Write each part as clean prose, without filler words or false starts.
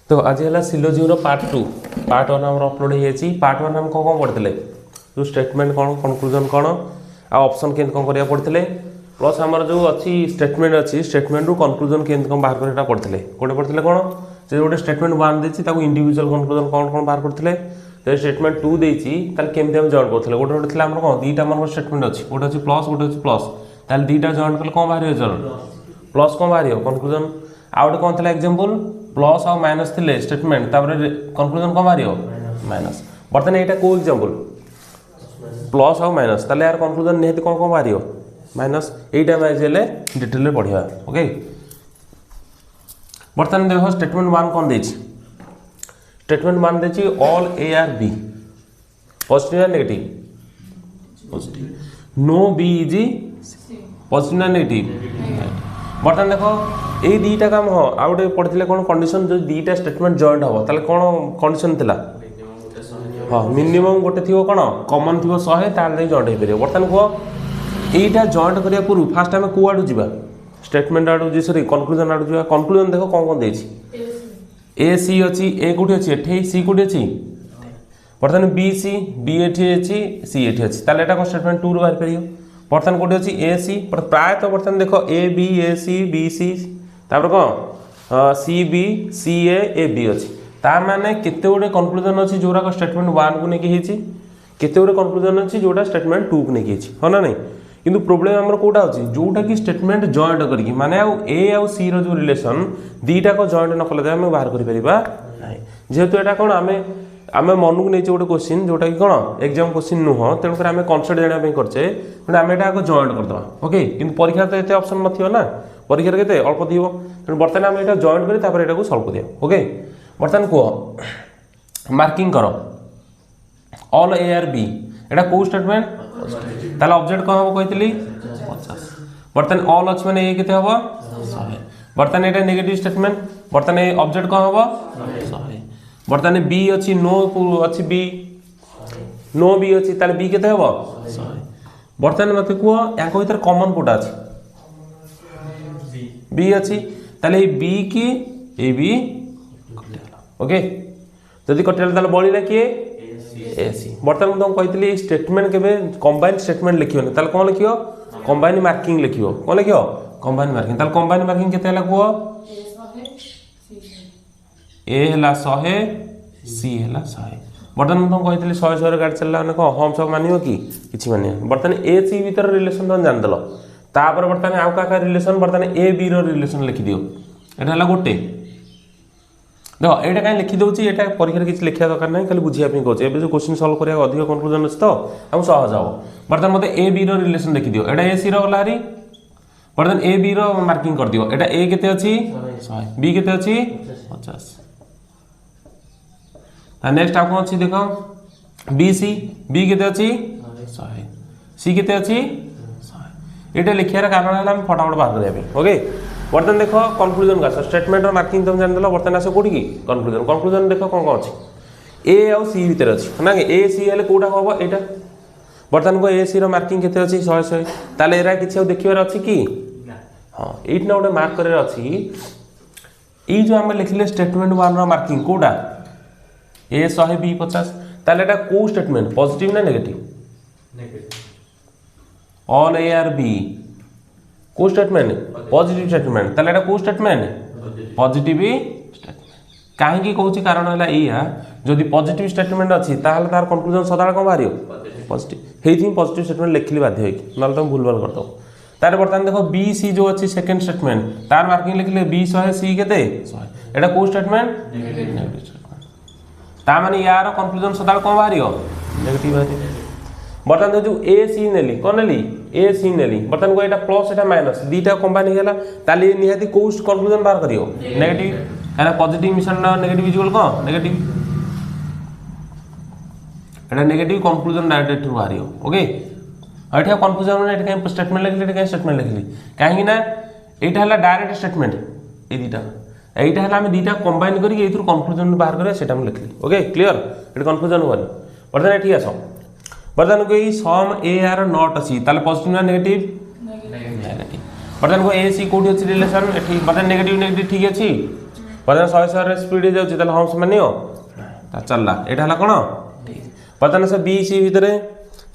तो आज है सिलोजिम पार्ट 2 पार्ट 1 आम अपलोड हो पार्ट 1 आम कौन पढ़ते जो स्टेटमेंट कौन कनक्लूजन कौन ऑप्शन के कौन करा पढ़ते प्लस आमर जो अच्छी स्टेटमेंट अच्छी स्टेटमेंट रु कनक्लूजन के कौन बाहर कर पढ़ते गोटे पढ़ते कौन से गोटे स्टेटमेंट 1 देती इंडिविजुअल कनक्लूजन कौन कौन बाहर करते तो स्टेटमेंट 2 देती केमती आम जॉइन करते गोटे गोटे आम कौन दुईटा मन स्टेटमेंट अच्छी गोटे अच्छी प्लस गोटे अच्छी प्लस ताल दुईटा जॉइन कले कौन बाहर प्लस कौन बाहर कनक्लूजन आउ गोटे कौन था एग्जांपल प्लस और माइनस थे स्टेटमेंट कनक्लूजन कौन बाहर माइनस बर्तमान यहाँ कौ एग्जांपल प्लस और माइनस ताले यार कनक्लूजन निहत कौन कौन बाहर माइनस यहीटा आज डिटेल पढ़ा ओके बर्तमान देख स्टेटमेंट 1 कौन दे स्टेटमेंट 1 दे all A are B positive या negative positive no B is positive ना नेगेटिव बर्तमान देखो ये दुईटा काम हाँ आउ गए पढ़ते कौन कंडीशन जो दुईटा स्टेटमेंट जॉइंट हम ताले कौन कंडीशन थिला हाँ मिनिमम गोटे थी कौन कमन थी 100 ताल जॉइंट हो पारे बर्तमान कह यहीटा जॉइंट करने पूर्व फास्ट आम कौ आड़ू जा स्टेटमेंट आड़ू जी सॉरी कनक्लूजन आड़ू जा कनक्लूजन देख कौन कौन देती ए सी अच्छी ए कौटी अच्छी एठे सी कौटी अच्छी बर्तमान बी एठी अच्छी सी एठी अच्छी ताले एटा स्टेटमेंट 2 बाहर पार बर्तमान कौटी अच्छी ए सी प्रायतः बर्तमान देख ए बी सी तापर कौन सी ए बी अच्छी ता माने केते गुडे कनक्लूजन अच्छी जोरा स्टेटमेंट 1 को लेकिन केते गुडे कनक्लूजन अच्छी जोटा स्टेटमेंट 2 को लेकिन हाँ ना नहीं किंतु प्रोब्लेम आमर कोटा अच्छी जोटा कि स्टेटमेंट जॉइंट करके माने ए आउ सी रो जो रिलेशन दीटा को जॉइंट न कले आम बाहर कर परिबा नाही जेहेतु एटा कोन आमे मन को नहीं गोटे क्वेश्चन जोटा कि कौन एग्जाम क्वेश्चन नुह तेणुकर आम कनसेप्ट जाना करचे आम एटा जॉइंट करदे ओके किंतु परीक्षा तो ये ऑप्शन नथियो ना परीक्षा केते अल्प थी तेणु बर्तमान आम एटा जॉइंट करी तापर एटा को सॉल्व करिया ओके बर्तमान कह मार्किंग कर ऑल ए आर बी एटा को स्टेटमेंट ताला ऑब्जेक्ट कौन हम कही 50 बर्तमान ऑल अच्छे मैंने ये केते हबो 100 बर्तमान एटा नेगेटिव स्टेटमेंट बर्तमान ऑब्जेक्ट कौन हबो 100 बर्तमान बी अच्छी नो अच्छी बी नो बी अच्छी ताले बी केते हबो 100 बर्तमान मते को याको भीतर कॉमन कोटा अछि बी अच्छी ताले बी की ए बी ओके जदि कटिला ताले बळिला किए एसी बर्तमान तुम कही स्टेटमेंट के कंबाइन स्टेटमेंट लिखियो ताले कौन लिखियो कंबाइन मार्किंग लिखियो कौन लिखियो कंबाइन मार्किंग ताले कंबाइन मार्किंग केते हला को ए हला 100 सी हला 100 बर्तमान तुम कही 100 गाड़ी चलला ने को हम सब मानियो कि किछि मानियो बर्तमान ए सी भीतर रिलेशन तुम जान देलो तापर बर्तमान आउ का रिलेशन बर्तमान ए बी रो रिलेशन लिखि दियो एटा हला गोटे देख ये कहीं लिखी दूसरी ये परीक्षा किसी लिखा दरकार नहीं खाली बुझापी कहे जो क्वेश्चन सल्व करा अधिक कनक्लूजन अच्छे तो हम सहज हम बर्तमान मत ए बी रो रिलेशन देखी दियो एटा ए सी रो गला हरी बर्तमान ए बी रो मार्किंग कर दियो एटा ए केते अछि 100 बी केते अछि 50 नेक्स्ट आपको अच्छी देखो बी केते अछि 100 सी केते अछि 100 एटा लिखियार कारण है हम फटाफट बाहर करिया ओके बर्तमान देख कनक्लूजन का स्टेटमेंट मार्किंग तुम जान देल बर्तमान आस कौटी कनक्लूजन कनक्लूजन देख कौन कौन अच्छी ए आउ सी भितर अच्छी ना ए सी हेल्ले कौटा हम यहाँ बर्तमान को ए सी रो मार्किंग केते अच्छी 100 ताले एरा किसी देखिबार अच्छी कि हाँ ये गोटे मार्क कर अच्छी ये जो आम लिखले स्टेटमेंट 1 रो मार्किंग कौटा ए 100 बी 50 ताले एटा को स्टेटमेंट पॉजिटिव ना negative all A are B को स्टेटमेंट पॉजिटिव स्टेटमेंट ताले एटा को स्टेटमेंट पॉजिटिव स्टेटमेंट काहे कहूची कारण है या जदि पॉजिटिव स्टेटमेंट अच्छी ताहले तार कंक्लूजन सदा कौन बाहर पॉजिटिव हेथि पॉजिटिव स्टेटमेंट लिखली बाध्य होई नल तुम भूल भाल कर दो तारे बर्तमान देखो बी सी जो अच्छी सेकंड स्टेटमेंट तार मार्किंग लिखले बी 100 सी केते 100 एटा को स्टेटमेंट नेगेटिव स्टेटमेंट ता माने यार कंक्लूजन सदा कौन बाहर नेगेटिव बाहर बर्तमान जो ए सी नेली कौन नेली ए सी नेली बर्तमान को एटा प्लस एटा माइनस दीटा कंबाइन हो गला ताली निहाती को कनक्लूजन बाहर करियो नेगेटिव एटा पॉजिटिव मिशन ना नेगेटिव इक्वल कौन नेगेटिव एटा नेगेटिव कनक्लूजन डायरेक्ट बाहरियो ओके एटा कन्फ्यूजन एटा कहीं स्टेटमेंट लिखली एटा कहीं स्टेटमेंट लिखली काहे ना एटा हला डायरेक्ट स्टेटमेंट ए दीटा एटा हला हम दीटा कंबाइन करी एथुर कनक्लूजन बाहर करे सेटा हम लिखली ओके क्लियर एटा कन्फ्यूजन होनी बर्तमान एठी आसो बर्तमान को सम ए आर नॉट अच्छी ताले पॉजिटिव ना नेगेटिव नेगेटिव बर्तमान को ए सी कोठी अच्छी रिलेशन एठी बर्तमान नेगेटिव नेगेटिव ठीक अछि बर्तमान 100 स्पीड हो जाए हम्स मानियो चलला एटा हला कोन ठीक बर्तमान से बी सी भितर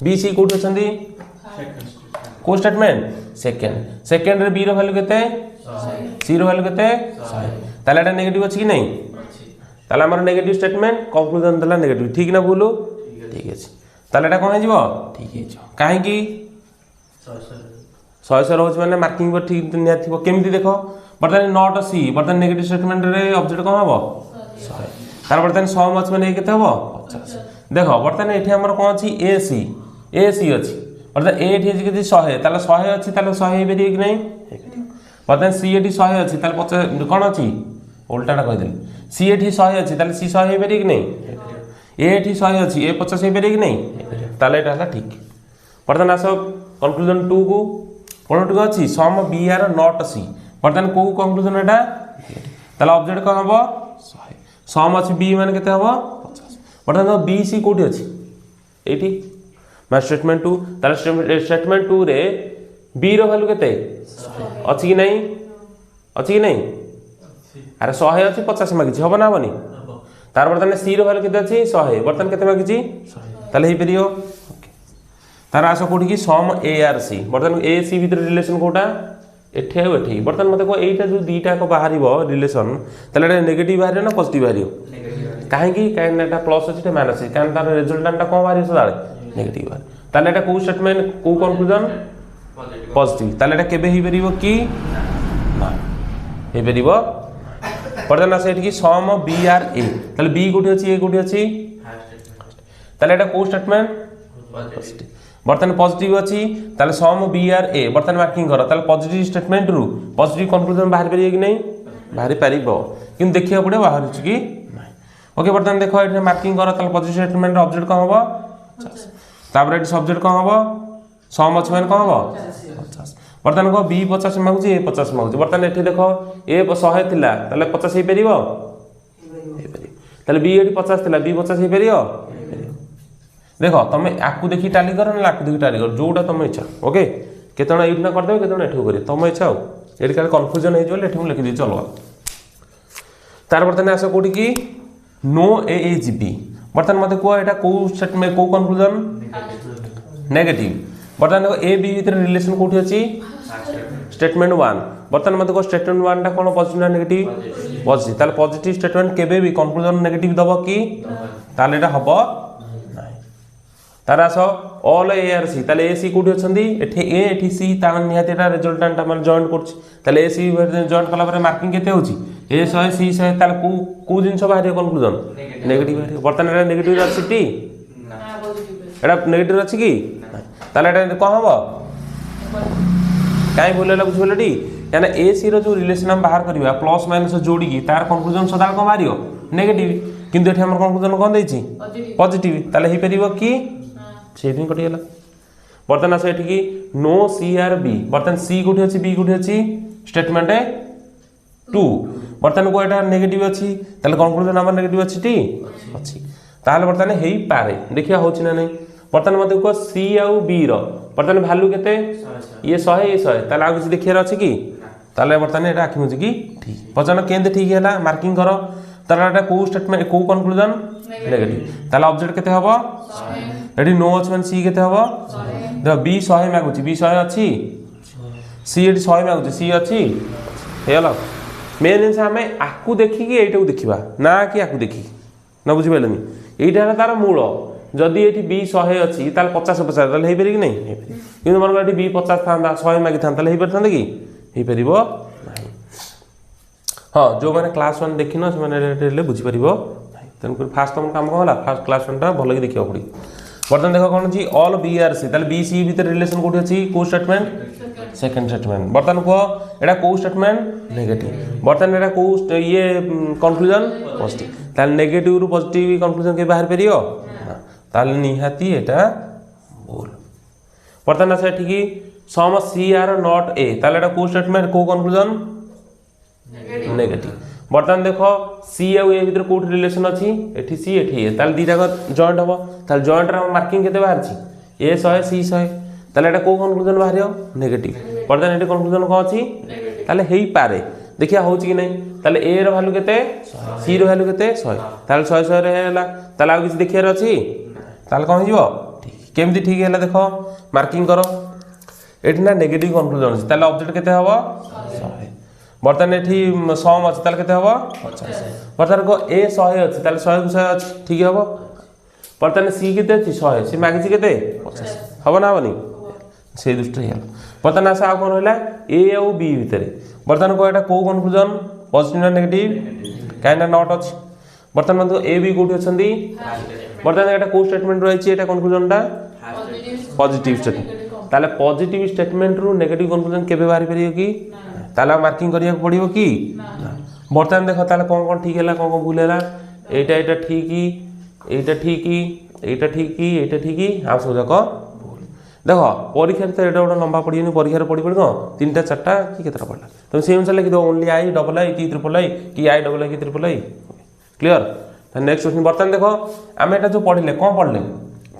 बी सी कोठी अछंदी को स्टेटमेंट सेकंड रे बी रो वैल्यू केते 100 सी रो वैल्यू केते 100 ताले एटा नेगेटिव अछि कि नहीं ताले हमर नेगेटिव स्टेटमेंट कंक्लूजन दला नेगेटिव ठीक ना भूल ठीक अछि ताले एटा कोन हे जिवो ठीक हे जो काहे कि 100 रोज माने मार्किंग पर ठीक निया थिबो केमिति देखो बर्तमान नॉट सी बर्तमान नेगेटिव स्टेटमेंट रे ऑब्जेक्ट कोन हबो 100 तार बर्तमान 100 मच माने केते हबो 50 देखो बर्तमान एठी हमर कोन अछि ए सी अछि बर्तमान ए एठी जे 100 ताले 100 अछि ताले 100 हे बेरि कि नहीं बर्तमान सी एठी 100 अछि ताले 50 कोन अछि उल्टाटा कहि देली सी एठी 100 अछि ताले सी 100 हे बेरि कि नहीं ए एठी 100 अछि ए 50 हे बेरि कि नहीं ताले एटा ठीक बर्तमान आसो कंक्लूजन 2 को कोन ठीक अछि सम बी आर नॉट सी बर्तमान को कंक्लूजन एटा ताले ऑब्जेक्ट कोन हबो 100 सम अछि बी माने केते हबो 50 बर्तमान बी सी कोठी अछि एठी मा स्टेटमेंट 2 ताले स्टेटमेंट 2 रे बी रो वैल्यू केते अछि कि नहीं अरे 100 अछि 50 मागिछि हबो ना हबनी तार बर्तमान सी रो वैल्यू केते अछि 100 बर्तमान केते मागिछि 100 ताले हे परियो तार आसो कोठी कि सम ए आर सी बर्तमान ए सी भीतर रिलेशन कोटा एठे हो एठे बर्तमान मते को एटा जो दीटा को बाहरिबो रिलेशन ताले एटा नेगेटिव बाहरियो ना पॉजिटिव बाहरियो नेगेटिव काहे कि काहे एटा प्लस अछि ते माइनस अछि काहे तार रिजल्टेंट को बाहरियो सदाळे नेगेटिव बाहर ताले एटा को स्टेटमेंट को कंक्लूजन पॉजिटिव ताले एटा केबे ही परिबो कि ना हे परिबो बर्तमान आसो एठी कि सम बी आर ए ताले बी कोठी अछि ए कोठी अछि ताले एटा को स्टेटमेंट पॉजिटिव बर्तमान पॉजिटिव अछि ताले सम बी आर ए बर्तमान मार्किंग करो ताले पॉजिटिव स्टेटमेंट रु पॉजिटिव कंक्लूजन बाहर परिए कि नहीं बाहर परिबो किंतु देखिया पड़े बाहर छि कि नहीं ओके बर्तमान देखो एठे मार्किंग करो ताले पॉजिटिव स्टेटमेंट ऑब्जेक्ट कोन हबो 50 तापर एठे सब्जेक्ट कोन हबो सम अछि माने कोन हबो 50 बर्तमान को बी 50 मागुछि ए 50 मागुछि बर्तमान एठे देखो ए 100 थिला ताले 50 हे परिबो हे परिबो ताले बी एठी 50 थिला बी 50 हे परियो देखो तुम आकु देखी टाली करो ना आकु देखी टाली करो जोटा तुम इच्छा ओके केतण एठी ना कर देबे केतण एठू करी तुम इच्छा हो एठी काले कंफ्यूजन हे जोले एठी लिखि दी चलो तार बर्तन आसो कोठी की नो ए ए जी पी बर्तन मते को एटा को स्टेटमेंट को कंक्लूजन नेगेटिव बर्तन देखो ए बी भीतर रिलेशन कोठी अछि स्टेटमेंट 1 बर्तन मते को स्टेटमेंट 1 टा कोन पॉजिटिव ना नेगेटिव पॉजिटिव ताले पॉजिटिव स्टेटमेंट केबे भी कंक्लूजन नेगेटिव दबो की ताले एटा हबो तारा so all A R C ताले ए सी कोठी अछंदी एठी ए एठी सी ता निहाती एटा रिजल्टेंट हमर जॉइंट करछि ताले ए सी जॉइंट कला पर मार्किंग केते होछि ए 100 सी 100 ताले को जिंस बाहर कंक्लूजन नेगेटिव बाहर बर्तन एटा नेगेटिव अछि टी ना पॉजिटिव एटा नेगेटिव अछि कि ताले एटा कोन हबो काई बोलेला बुझबलटी यानी ए सी रो जो रिलेशन हम बाहर करबा प्लस माइनस जोडी की तार कंक्लूजन सदा को मारियो नेगेटिव किंतु एठी हमर कंक्लूजन कोन दैछि पॉजिटिव ताले ही परिबो की सेदिन कटि गेला बर्तन आसे एठी की नो सी आर बी बर्तन सी कोठी अछि बी कोठी अछि स्टेटमेंट 2 बर्तन को एटा नेगेटिव अछि ताले कंक्लूजन हमर नेगेटिव अछि टी अछि ताले बर्तन हेई पारे देखिया होछि ना नहीं बर्तन मते को सी आउ बी रो बर्तन वैल्यू केते ये 100 ये 100 ताले आ किछ देखिया अछि की ताले बर्तन एटा आखि मुझी की ठीक बर्तन केंते ठीक हैला मार्किंग करो ताले एटा को स्टेटमेंट को कंक्लूजन नेगेटिव ताले ऑब्जेक्ट केते हबो एडी नो अछि मान सी केते हबो द बी 100 मागुची बी 100 अछि सी एडी 100 मागुची सी अछि हेलो मेन इनसे हमें आकु देखि कि एटा देखिबा ना कि आकु देखि ना बुझि बेलनी एटा है तार मूल जदी एठी बी 100 अछि ताल 50 50 ताल हे पेरि कि नहीं हे पेरि किंतु मन एठी बी 50 थांदा 100 मागि थांदा ताल हे परथांदा कि हे परिबो नाही हां जो माने क्लास 1 देखिनो से माने रेले बुझि परिबो नाही तन फास्ट तुम काम कहला फास्ट क्लास 1 टा भलो कि देखियो पड़ी बर्तन देखो कौन जी ऑल बी आर सी ताले बी सी भीतर रिलेशन कोठी अछि को स्टेटमेंट सेकंड स्टेटमेंट बर्तन को एटा को स्टेटमेंट नेगेटिव बर्तन एटा को ये कंक्लूजन पॉजिटिव ताले नेगेटिव रु पॉजिटिव कंक्लूजन के बाहर परियो ताले निहाती एटा बोल बर्तन आसे ठीक सम सी आर नॉट ए ताले एटा को स्टेटमेंट को कंक्लूजन नेगेटिव बर्तन देखो सी आउ ए भीतर कोठ रिलेशन अछि एठी सी एठी ए ताल दीटा जॉइंट हबो ताल जॉइंट रा मार्किंग केते बाहर छी ए 100 सी 100 ताले एटा को कंक्लूजन बाहरियो नेगेटिव बर्तन एठी कंक्लूजन को अछि ताले हेई पारे देखिया होछि कि नहीं ताले ए रो वैल्यू केते सी रो वैल्यू केते 100 ताले 100 100 रे हैला ताले आ किछ देखियार अछि ताले कोन हिजो केमती ठीक हैला देखो मार्किंग करो एठी ना नेगेटिव कंक्लूजन अछि ताले ऑब्जेक्ट केते हबो 100 बर्तन एठी सम अछि ताले केते हबो 50 बर्तन को ए 100 अछि ताले 100 को 100 अछि ठीक हबो बर्तन सी केते अछि 100 सी मागिछि केते 50 हबो ना हबनी से दृष्टि हैला बर्तन आसा आ कोन हैला ए और बी भितरे बर्तन को एटा को कंक्लूजन पॉजिटिव ना नेगेटिव काइना नॉट अछि बर्तन मतलब ए बी कोठी अछंदी बर्तन एटा को स्टेटमेंट रहिछि एटा कंक्लूजन टा पॉजिटिव स्टेटमेंट ताले पॉजिटिव स्टेटमेंट रु नेगेटिव कंक्लूजन केबे बाहरी परियो की ताले मार्किंग करिया पड़ियो की बर्तन देखो ताले कोन कोन ठीक हैला कोन कोन भूल हैला एटा एटा ठीक एटा ठीक एटा ठीक एटा ठीक आ सब जाको देखो परीक्षा तो एटा गोटे लंबा पड़ियोनी परीक्षा पड़ी पड़ तीन टा चार्टा कि केतरा पड़ला तुम से अनुसार लिखि दो ओनली आई डबल आई कि ट्रिपल आई कि आई डबल आई कि ट्रिपल आई क्लियर तो नेक्स्ट क्वेश्चन बर्तन देखो आम एटा जो पढ़ले कौन पढ़ले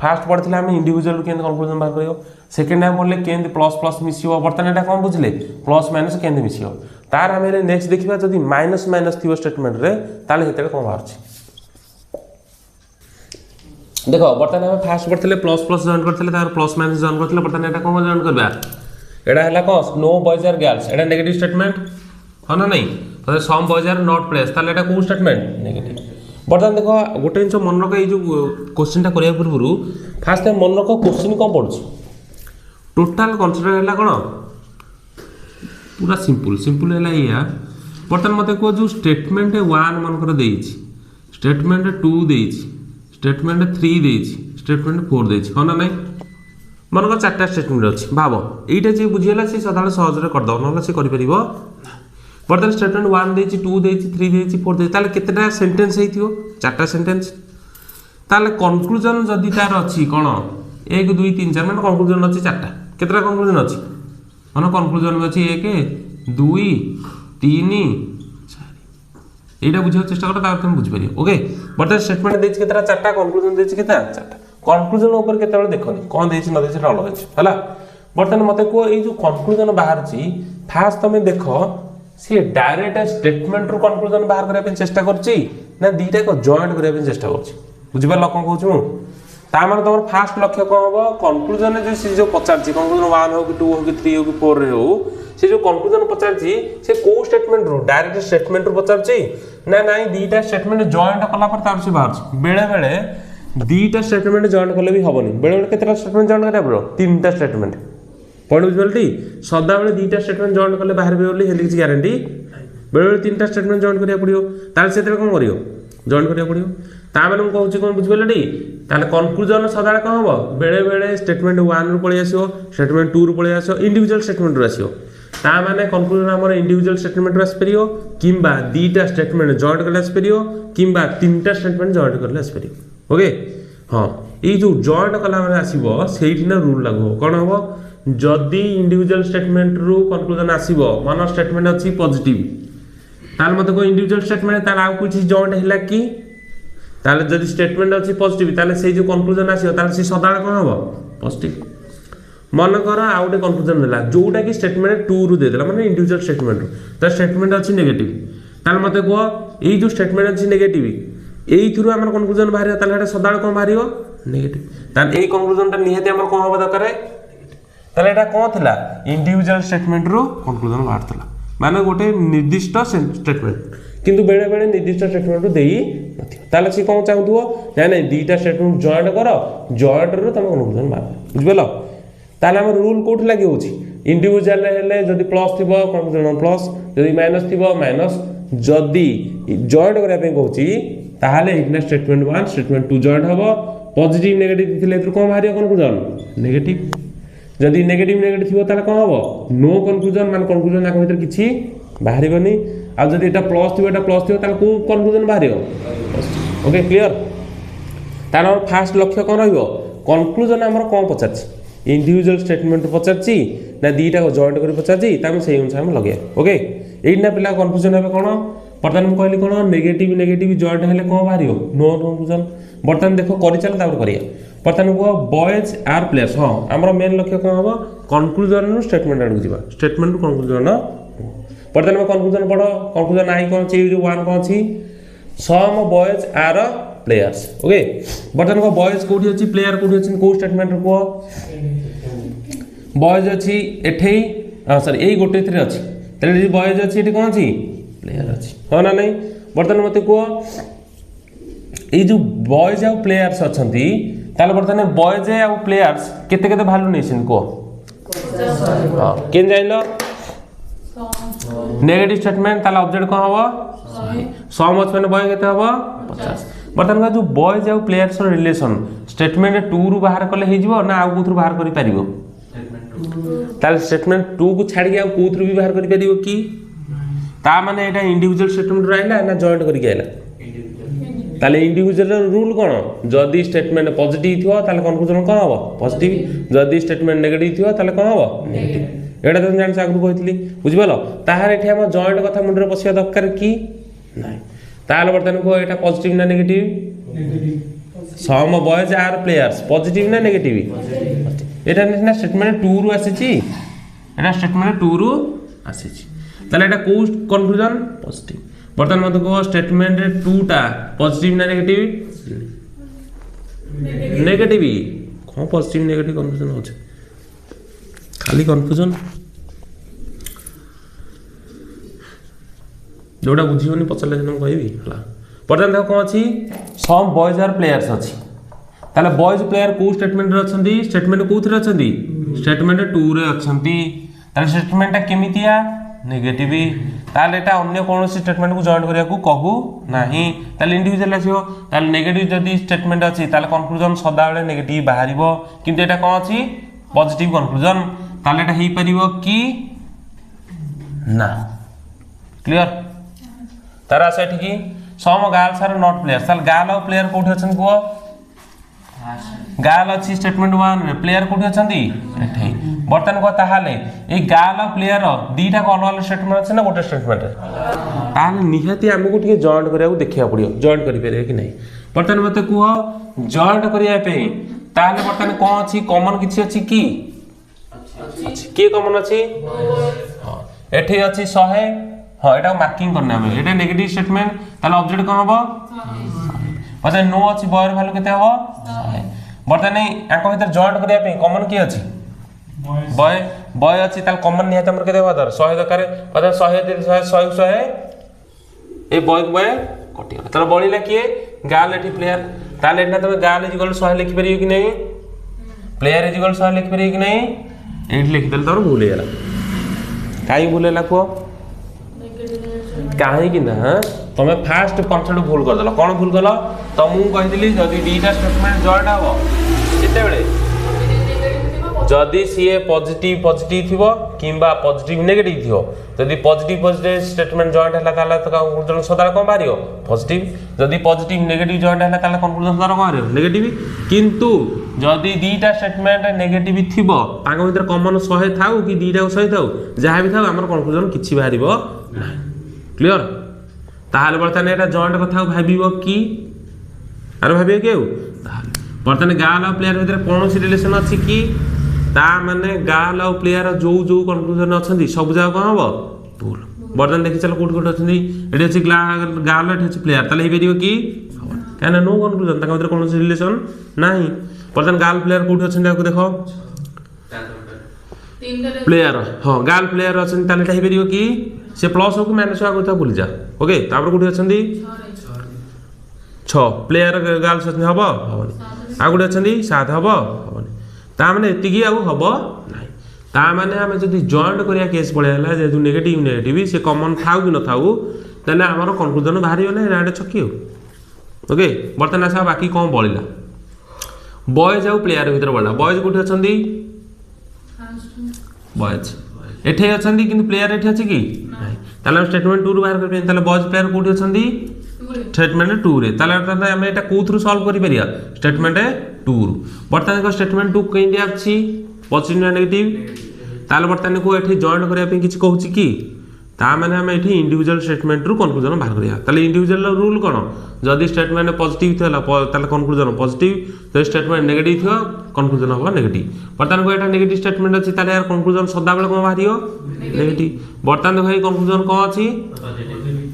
फास्ट पढ़ते आम इंडिविजुअल केंद्र कंक्लूजन बाहर करियो सेकंड टाइम पढ़ले केंद्र प्लस प्लस मिसियो बर्तन एटा कौन बुझले प्लस माइनस केंद्र मिसियो तार आम नेक्स्ट देखिबा जदी माइनस माइनस थिबो स्टेटमेंट रे ताले हेते कोन बाहर छी देखो बर्तन हम फास्ट पढ़ते प्लस प्लस जॉइन करते तार प्लस माइनस जॉइन करते बर्तन एटा कोन जॉइन करबा एटा हला कोन नो बॉयज आर गर्ल्स एटा नेगेटिव स्टेटमेंट हो ना नहीं तो some boys are not place ताले एटा को स्टेटमेंट नेगेटिव बर्तन देखो गोटे जिन मन रख जो क्वेश्चन टा करिया पूर्व फास्ट टाइम मन रख क्वेश्चन कौन पड़छ टोटल कन्सिडर हैला कोन पूरा सिंपल सिंपल हैला या बर्तन मते को जो स्टेटमेंट 1 मन कर देइछि स्टेटमेंट 2 देइछि स्टेटमेंट 3 देइछि स्टेटमेंट 4 देइछि हो ना नहीं मन को चारटा स्टेटमेंट अछि भाबो एटा जे बुझियला से सदाले सहज रे कर दो नले से करि परिबो बर्तन स्टेटमेंट 1 देइछि 2 देइछि 3 देइछि 4 देइछि ताले केतेटा सेंटेंस हेइथियो चारटा सेंटेंस ताले कंक्लूजन जदी तार अछि कोन 1 2 3 4 माने कंक्लूजन अछि चारटा केतेटा कंक्लूजन अछि माने कंक्लूजन अछि 1 2 3 एटा बुझियो चेष्टा कर तार तुम बुझ परियो ओके बर्तन स्टेटमेंट देइछि केतेटा चारटा कंक्लूजन देइछि केतेटा चारटा कंक्लूजन ऊपर केतेटा देखोनी कोन देइछि न देइछि अलग अछि हला बर्तन मते को ए जो कंक्लूजन बाहर छी फास्ट तमे देखो सी डायरेक्ट स्टेटमेंट रो कंक्लूजन बाहर करे पे चेष्टा करछि ना दीटा को जॉइंट करे पे चेष्टा करछि बुझिबा लोक कहू छु ता माने तमर फास्ट लक्ष्य कोन हो कंक्लूजन जे सी जो पचारछि कंक्लूजन 1 हो कि 2 हो कि 3 हो कि 4 रे हो से जो कंक्लूजन पचारछि से को स्टेटमेंट रो डायरेक्ट स्टेटमेंट रो पचारछि ना नाही दीटा स्टेटमेंट जॉइंट कला पर तार से बाहर छी बेले बेले दीटा स्टेटमेंट जॉइंट करले भी हबनी बेले बेले केतेटा स्टेटमेंट जॉइंट करे ब्रो तीनटा स्टेटमेंट पॉइंट बुझबलटी सदा बेले दीटा स्टेटमेंट जॉइंट करले बाहर बेले हेली किछ गारंटी बेले बेले तीनटा स्टेटमेंट जॉइंट करिया पड़ियो ताल सेते कोन करियो जॉइंट करिया पड़ियो ता माने कहू छी कोन बुझबलटी ताले कंक्लूजन सदा कोन हबो बेले बेले स्टेटमेंट 1 रो पळे आसीओ स्टेटमेंट 2 रो पळे आसीओ इंडिविजुअल स्टेटमेंट रो आसीओ ता माने कंक्लूजन हमर इंडिविजुअल स्टेटमेंट रो आसपरियो किंबा दीटा स्टेटमेंट जॉइंट करले आसपरियो किंबा तीनटा स्टेटमेंट जॉइंट करले आसपरियो ओके हां ए जो जॉइंट कला माने आसीबो सेहिठी ना रूल लागो कोन हबो जदी इंडिविजुअल स्टेटमेंट रो कंक्लूजन आसीबो वन स्टेटमेंट अछि पॉजिटिव ताल मते को इंडिविजुअल स्टेटमेंट ताल आ कुछ जॉइंट हैला की ताले जदी स्टेटमेंट अछि पॉजिटिव ताले से जो कंक्लूजन आसीबो ताले से सदाळे कोन हबो पॉजिटिव मन कर आ गोटे कंक्लूजन देला जोटा कि स्टेटमेंट 2 रु दे देला माने इंडिविजुअल स्टेटमेंट ता स्टेटमेंट अछि नेगेटिव ताल मते को ए जो स्टेटमेंट अछि नेगेटिव एई थ्रू हमर कंक्लूजन बाहरियो ताले एटा सदाळे कोन बाहरियो नेगेटिव ताल एई कंक्लूजन ता निहते हमर कोन होबा दरकारे ताले एटा कोन थिला इंडिविजुअल स्टेटमेंट रु कंक्लूजन बाहरतला माने गोटे निर्दिष्ट स्टेटमेंट किंतु बेले बेले निर्दिष्ट स्टेटमेंट रु देई नथि ताले सी कोन चाहथुओ नै नै दीटा स्टेटमेंट जॉइंट करो जॉइंट रु तम कंक्लूजन बाहर बुझबेलो ताले हम रूल कोठ लागि होछि इंडिविजुअल हेले जदी प्लस थिबो कंक्लूजन प्लस जदी माइनस थिबो माइनस जदी जॉइंट करिया पे कहूछि ताहाले इतना स्टेटमेंट 1 स्टेटमेंट 2 जॉइंट हबो पॉजिटिव नेगेटिव थिले तो कोन बाहरियो कंक्लूजन नेगेटिव जदी नेगेटिव नेगेटिव थिबो ताले कोन हबो नो कंक्लूजन मान कंक्लूजन आक भीतर किछि बाहरिबनी आ जदी एटा प्लस थिबो एटा प्लस थिबो ताले को कंक्लूजन बाहरियो ओके क्लियर तार फास्ट लक्ष्य कोन रहइबो कंक्लूजन हमर कोन पचाछि इंडिविजुअल स्टेटमेंट पचारछि ना दीटा को जॉइंट करी पचारछि तामे सेही अनुसार हम लगे ओके एइना पिला कंफ्यूजन हेबे कोन बर्तन हम कहली कोन नेगेटिव नेगेटिव जॉइंट हेले कोन बाहरियो नो कंक्लूजन बर्तन देखो करि चल तापर करिया बर्तन को बॉयज आर प्लेयर्स हां हमर मेन लक्ष्य कोन हबो कंक्लूजन नु स्टेटमेंट आडू जिबा स्टेटमेंट टू कंक्लूजन बर्तमान कन्क्लूजन पढ़ कन्क्लूजन आई कौन अच्छी जो 1 कौन अच्छी some boys are players okay बर्तमान को बॉयज कोठी अछि प्लेयर कोठी अछि को स्टेटमेंट को बॉयज अछि एठे सॉरी एई गोटे थरे अछि तले बॉयज अछि एठी कोन अछि प्लेयर अछि हो ना नहीं बर्तमान मते को ए जो बॉयज आ प्लेयर्स अछंती ताले बर्तमान बॉयज आ प्लेयर्स केते केते वैल्यू नेसिन को 50 हां केन जाइलो नेगेटिव स्टेटमेंट ताले ऑब्जेक्ट कोन हबो 100 मच में बॉय केते हबो 50 बर्तमान का जो बॉयज आ प्लेयर्स रो रिलेशन स्टेटमेंट 2 रु बाहर करले हे जिवो ना आ कोथु बाहर करि परिबो ताले स्टेटमेंट 2 को छाडी आ कोथु भी बाहर करि परिबो की ता माने एटा इंडिविजुअल स्टेटमेंट राइला ना जॉइंट करि आइला ताले इंडिविजुअल रूल कोन जदी स्टेटमेंट पॉजिटिव थियो ताले कन्क्लूजन कोन हबो पॉजिटिव जदी स्टेटमेंट नेगेटिव थियो ताले कोन हबो नेगेटिव एटा त जान से आगु कहितली बुझिबलो ताहार एठी हम जॉइंट कथा मुंडरे बसिया दरकार की नाही ताले बर्तन को एटा पॉजिटिव ना negative some boys are players positive ना नेगेटिव एटा ना स्टेटमेंट 2 रु आसीची एटा स्टेटमेंट 2 रु आसीची ताले एटा को कन्क्लूजन पॉजिटिव बर्तमान मत को स्टेटमेंट 2 टा पॉजिटिव ना नेगेटिव नेगेटिव को पॉजिटिव नेगेटिव कन्फ्यूजन हो खाली कन्फ्यूजन जोड़ा बुझियोनी पचले हम कहबी हला बर्तमान देखो कोन अछि सम बॉयज आर प्लेयर्स अछि ताले बॉयज प्लेयर को स्टेटमेंट रे अछंती स्टेटमेंट कोथरे अछंती स्टेटमेंट 2 रे अछंती ताले स्टेटमेंट केमितिया नेगेटिव ताले एटा अन्य कोनोसी स्टेटमेंट को जॉइन करिया को कहू नाही ताले इंडिविजुअल आसीओ ताले नेगेटिव जदी स्टेटमेंट अछि ताले कन्क्लूजन सदा बेले नेगेटिव बाहरिबो किंतु एटा कोन अछि पॉजिटिव कन्क्लूजन ताले एटा हेई परिबो की ना क्लियर तारा सेठ की some girls are not players ताले गर्ल और प्लेयर कोठी अछन को गर्ल अछि स्टेटमेंट 1 रे प्लेयर कोठी अछंती एठे बर्तन को ताहाले ए गर्ल और प्लेयर दीटा को अलग अलग स्टेटमेंट अछि ना गोटे स्टेटमेंट ताहाले निहाती हमको टिके जॉइंट करिया को देखिया पड़ियो जॉइंट करि पेरे कि नहीं बर्तन मते को जॉइंट करिया पे ताहाले बर्तन कोन अछि कॉमन किछि अछि की के कॉमन अछि हां एठे अछि 100 हां एटा मार्किंग करना हम एटा नेगेटिव स्टेटमेंट ताले ऑब्जेक्ट कोन हबो पछे नो अछि बॉयर वैल्यू केते हबो बर्तन आको भीतर जॉइंट करिया पे कॉमन की अछि बॉय बॉय अछि ताल कॉमन नहीं हमर केते हबो 100 दरकार पछे 100 ए बॉय बॉय कटि ताले बळीला की गाल एठी प्लेयर ताले एटा तमे गाल इक्वल 100 लिखि परियो कि नहीं प्लेयर इक्वल 100 लिखि परियो कि नहीं एठी लिखि देल तोर भूल गेला काई भूलेला को काहे कि ना तमे फास्ट कॉन्सेप्ट भूल कर दला कोन भूल गला तमु कहितली जदी डीटा स्टेटमेंट जॉइंट हबो केते बेले जदी सीए पॉजिटिव पॉजिटिव थिबो किबा पॉजिटिव नेगेटिव थिबो जदी पॉजिटिव पॉजिटिव स्टेटमेंट जॉइंट हला ताला तो कन्क्लूजन सदा कोन बारियो पॉजिटिव जदी पॉजिटिव नेगेटिव जॉइंट हला ताला कन्क्लूजन सदा कोन बारियो नेगेटिव किंतु जदी दीटा स्टेटमेंट नेगेटिव थिबो तांग भीतर कॉमन 100 थाउ कि दीटा 100 थाउ जहा भी थाउ हमर कन्क्लूजन किछि बारिबो ना क्लियर ताहाले बर्तन एटा जॉइंट कथा भाबिबो की आरो भाबियो केउ बर्तन गाल और प्लेयर भीतर कोन सी रिलेशन अछि की ता माने गाल और प्लेयर जो जो कन्क्लूजन अछंती सब जा कोन हबो भूल बर्तन देखि चल कोट कोट अछंती एटा अछि गाल एटा अछि प्लेयर ताले हे बेरियो की काना नो कन्क्लूजन ता भीतर कोन सी रिलेशन नाही बर्तन गाल प्लेयर कोट अछंती आको देखो प्लेयर हां गाल प्लेयर अछंती ताले हे बेरियो की से प्लस हो कि माइनस हो आगो भूल जा ओके तापर कोठी अछंती 6 प्लेयर गर्ल्स अछंती हबो हबनी आगो अछंती 7 हबो हबनी ता माने एतिकी आगो हबो नाही ता माने हम जदी जॉइंट करिया केस पळेला जे नेगेटिव नेगेटिव से कॉमन थाउ कि न थाउ तले हमर कन्क्लूजन बाहरियो ना राडे छकी हो ओके बर्तन आसा बाकी कोन बळिला बॉयज आउ प्लेयर भीतर बळला बॉयज कोठी अछंती बॉयज एठे अछंती किंतु प्लेयर एठे अछि की नाही ताले स्टेटमेंट 2 रु बाहर कर पे ताले बॉयज प्लेयर कोठी अछंती स्टेटमेंट 2 रे ताले हम एटा कोथरु सॉल्व करि परिया स्टेटमेंट 2 रु बर्तन को स्टेटमेंट 2 कहि दिया अछि पॉजिटिव ना नेगेटिव ताले बर्तन को एठे जॉइंट करिया पे किछ कहूची की ता माने आम ये इंडिविजुअल स्टेटमेंट रु कनक्लूजन बाहर करिया ताले इंडिविजुअल रूल कौन जदि स्टेटमेंट पॉजिटिव थिला ताले कनक्लूजन पॉजिटिव जदि स्टेटमेंट नेगेटिव थियो कनक्लूजन होगा नेगेटिव बर्तमान को एटा नेगेटिव स्टेटमेंट अछि ताले यार कनक्लूजन सदा बेले कोन बाहरियो नेगेटिव बर्तमान देखो ये कनक्लूजन कोन अछि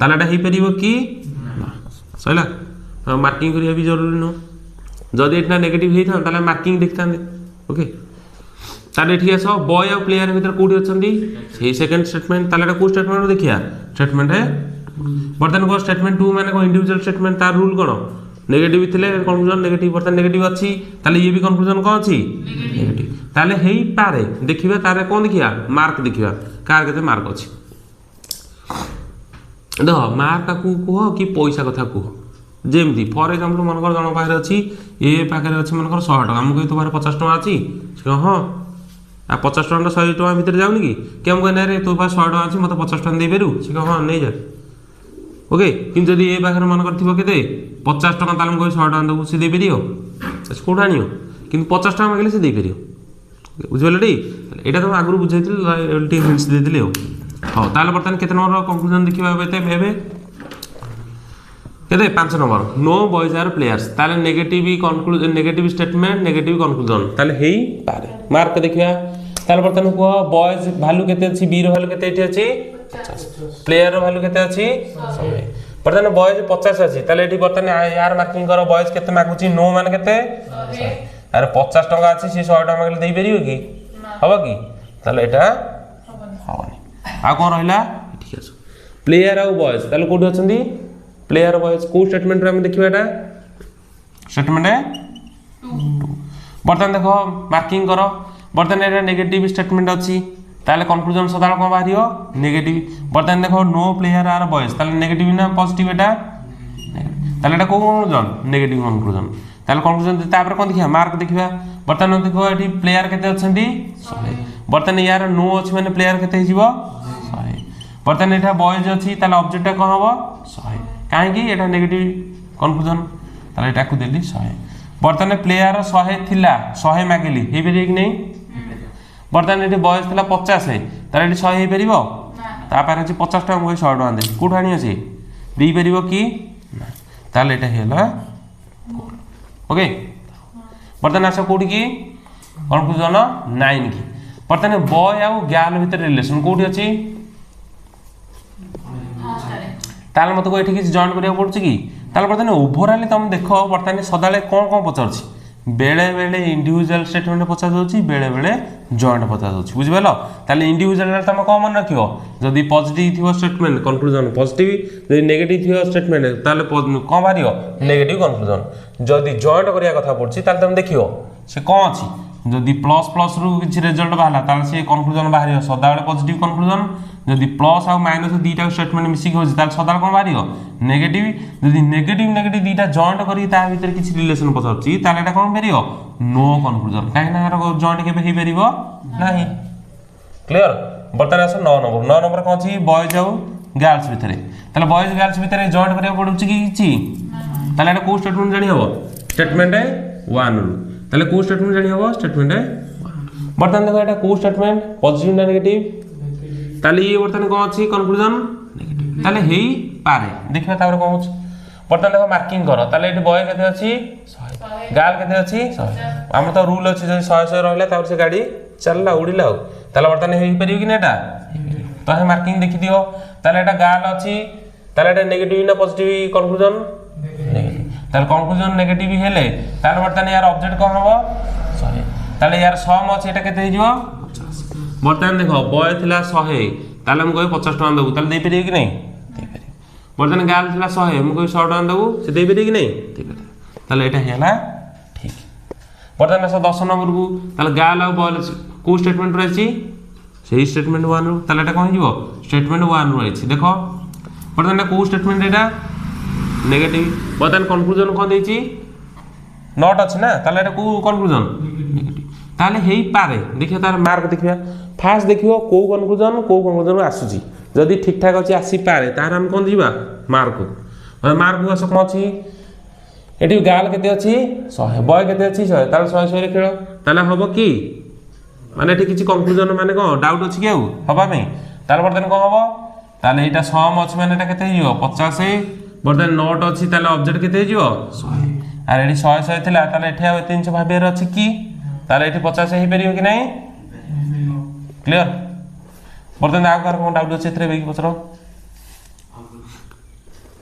ताले एटा हे परिबो कि सहिला मार्किंग करिया भी जरूरी न जदि एटा नेगेटिव हे था ताले मार्किंग देखता ओके ताले ठीक आस बॉय और प्लेयर भीतर कोठी अछंदी से सेकंड स्टेटमेंट ताले को स्टेटमेंट देखिया स्टेटमेंट है बर्तन को स्टेटमेंट 2 माने को इंडिविजुअल स्टेटमेंट तार रूल कोन नेगेटिव थिले कन्क्लूजन नेगेटिव बर्तन नेगेटिव अछि ताले ये भी कन्क्लूजन कोन अछि नेगेटिव ताले हेई पारे देखिबा तारे कोन देखिया मार्क देखिबा कार केते मार्क अछि दो मार्क को को कि पैसा कथा को जेमती फॉर एग्जांपल मन कर जण पाखरे अछि ए पाखरे अछि मन कर 100 टका हमको तो 50 टका अछि हां आ 50 टका 100 टका भीतर जाउनी कि हम कहना रे तो पास 100 टका अछि मते 50 टका दे बेरु से हां नै जा ओके किन जदी ए पाखरे मन करथिबो केते 50 टका तालम कोइ 100 टका दबु से दे बेरियो से कोड आनियो किन 50 टका मागले से दे बेरियो बुझले एटा तो आगु बुझैतिल एलटी हिंट्स दे दिले हां ताले बर्तन केते नंबर कंक्लूजन देखिबा बेते केते 5 number no boys are players ताले negative conclusion negative statement negative conclusion ताले हेई पारे मार्क देखिया ताले बर्तन को बॉयज वैल्यू केते अछि बी रो वैल्यू केते एठी अछि 50 प्लेयर रो वैल्यू केते अछि 100 बर्तन बॉयज 50 अछि ताले एठी बर्तन यार मार्किंग करो बॉयज केते मागुची नो मान केते 100 अरे 50 टका अछि से 100 टका मागले देई परियो कि हबो कि ताले एटा हबनी आ कोन रहला ठीक अछि प्लेयर और बॉयज ताले कोठी अछंदी प्लेयर बॉयज को स्टेटमेंट रे हम देखिबा एटा स्टेटमेंट है 2 बर्तन देखो मार्किंग करो बर्तन एटा नेगेटिव स्टेटमेंट अछि ताले कंक्लूजन सदाल कोन बाहरियो नेगेटिव बर्तन देखो नो प्लेयर आर बॉयज ताले नेगेटिव ना पॉजिटिव एटा ताले एटा को कंक्लूजन नेगेटिव कंक्लूजन ताले कंक्लूजन तापर कोन देखिया मार्क देखिबा बर्तन देखो एठी प्लेयर केते अछंदी 100 बर्तन यार नो अछि माने प्लेयर केते हिजिबो 100 बर्तन एटा बॉयज अछि ताले ऑब्जेक्ट कोन हबो 100 काहे कि एटा नेगेटिव कंक्लूजन ताले एटा को देली 100 बर्तन प्लेयर 100 थिला 100 मागेली हे बेरि कि नै बर्तन एठी बॉयज थिला 50 है ताले एठी 100 हे परिबो ता पारे अछि 50 टका मोय 100 टका दे कोठ आनी अछि देई परिबो कि ताले एटा हेला ओके बर्तन आसा कोठी कि कंक्लूजन 9 की बर्तन बॉय आ गर्ल भीतर रिलेशन कोठी अछि ताल मत को एठी कि जॉइन करिया पड़छ कि ताल बर्तन ओवरऑल तुम देखो बर्तन सदाले कोन पचारछि बेले बेले इंडिविजुअल स्टेटमेंट पचार दोछि बेले बेले जॉइंट पचार दोछि बुझिबेलो ताले इंडिविजुअल तुम को मन रखियो जदी पॉजिटिव थिवो स्टेटमेंट कंक्लूजन पॉजिटिव जदी नेगेटिव थिवो स्टेटमेंट ताले कोन बारियो नेगेटिव कंक्लूजन जदी जॉइंट करिया कथा पड़छि ताले तुम देखियो से कोन अछि जदी प्लस प्लस रु किछ रिजल्ट बाहला ताले से कंक्लूजन बाहरियो सदा बेले पॉजिटिव कंक्लूजन जदी प्लस और माइनस दीटा स्टेटमेंट मिसी हो ताले सदा कोन बाहरियो नेगेटिव जदी नेगेटिव नेगेटिव दीटा जॉइंट करी ता भीतर किछ रिलेशन पछछि ताले एटा कोन पेरियो नो कंक्लूजन काहे ना जॉइंट केबे हे परिबो नाही क्लियर बर्तन आस 9 नंबर कोन अछि बॉयज और गर्ल्स भीतर ताले बॉयज गर्ल्स भीतर जॉइंट करिया पड़ुछि कि किछि ताले एटा को स्टेटमेंट जानि हबो स्टेटमेंट है 1 ताले को स्टेटमेंट जानि हबो स्टेटमेंट है बर्तन देखो एटा को स्टेटमेंट पॉजिटिव ना नेगेटिव ताले ये बर्तन कोन अछि कंक्लूजन नेगेटिव ताले हेई पारे देखबा तापर कोन अछि बर्तन देखो मार्किंग करो ताले एटी बॉय केते अछि 100 गर्ल केते अछि 100 हम तो रूल अछि जे 100 100 रहले तापर से गाड़ी चलला उड़िला ताले बर्तन हेई परियो कि नेटा तो हे मार्किंग देखि दियो ताले एटा गर्ल अछि ताले एटा नेगेटिव ना पॉजिटिव कंक्लूजन नेगेटिव ताले कंक्लूजन नेगेटिव हेले ताले बर्तन यार ऑब्जेक्ट कोन हबो 100 ताले यार सम अछि एटा केते हिजबो 50 बर्तन देखो बॉय थिला 100 ताले हम कोइ 50 टका दबु ताले दे परियो कि नै दे परियो बर्तन गर्ल थिला 100 हम कोइ 100 टका दबु से दे परियो कि नै दे परियो ताले एटा हेला ठीक बर्तन आस 10 नंबर को ताले गर्ल और बॉय को स्टेटमेंट रहछि सेही स्टेटमेंट 1 रो ताले एटा कोन हिजबो स्टेटमेंट 1 रो अछि देखो बर्तन को स्टेटमेंट एटा नेगेटिव बर्तन कंक्लूजन कोन देछि नॉट अछि ना ताले एटा को कंक्लूजन नेगेटिव ताले हेई पारे देखियो तार मार्क देखिया फास्ट देखियो को कंक्लूजन आसुची जदी ठीक ठाक अछि आसी पारे तार हम कोन दिबा मार्क आस कोन अछि एटी गाल केते अछि 100 बॉय केते अछि 100 ताले 100 100 रे खेल ताले हबो की माने एटी किछि कंक्लूजन माने को डाउट अछि केउ हबा में तार बर्तन को हबो ताले एटा सम अछि माने एटा केते हियो 50 बर्तन नोट अछि ताले ऑब्जेक्ट केते हियो 100 आर एडी 100 थिला ताले एठी 300 भाबेर अछि कि ताले एठी 50 हे परियो कि नाही क्लियर बर्तन आ कर कोन डाउट अछि एथरे बेगी पचरो